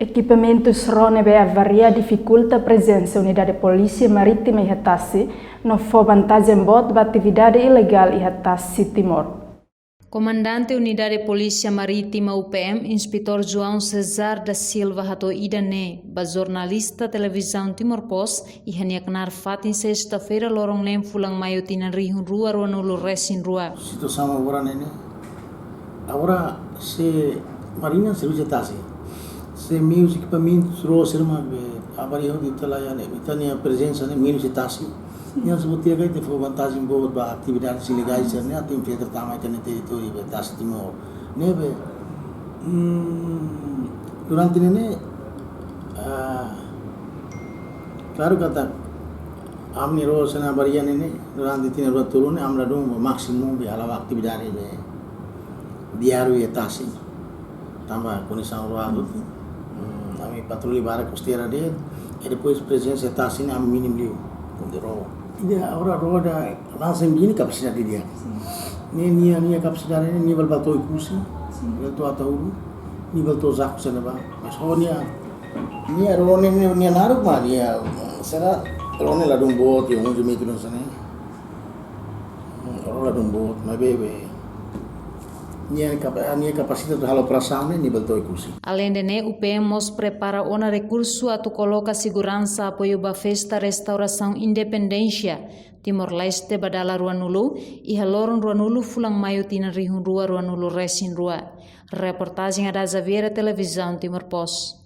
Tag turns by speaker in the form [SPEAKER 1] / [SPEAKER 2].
[SPEAKER 1] Equipamentos RONEB avaria dificulta a presença da unidade de polícia marítima em Hatassi, não foi vantagem bot da atividade ilegal em Hatassi, Timor.
[SPEAKER 2] Comandante Unidade de Polícia Marítima UPM, Inspetor João Cesar da Silva Hato Idane, ba jornalista televisão Timor Post, e haniaknar fatin sexta-feira lorong lem fulang maio tina rihun rua ruanulu resin rua.
[SPEAKER 3] Situação agora se marinha serviço Hatassi, se meus equipamentos trouxe uma avaria de Itália, Itália presença de menos Hatassi. Yang sebutnya kan itu vantagem boa para atividades ilegais, né? Tem feito também no território de Hatassi Timor. Né? Durante ini, claro kata, amni rosa na barian ini durante tina dua turun, amra dong maksimum di ala aktividade diário de Hatassi. Tambah condição ruado, kami patroli bara costeira dele, e depois presença Hatassi ni am minim liu, de roa. Dia orang roda langsung begini kapasitas dia. Ni kapasitas ini nível bato ikusi, nível to atau, nível to zaku sana ba. Mas honia ni rone ni naruh mah dia. Sera rone ladung bot yang unjuk itu sana. Rone ladung bot, mas bebe. Ni kapasitas halo perasaan ni nível to ikusi.
[SPEAKER 2] Além de né, o PMOS prepara um recurso a tu coloca segurança apoio ba festa restauração independência Timor-Leste badala Ruanulu e haloron Ruanulu fulang maio tina rihun rua Ruanulu resin rua. Reportagem da Xaviera Televisão Timor Post.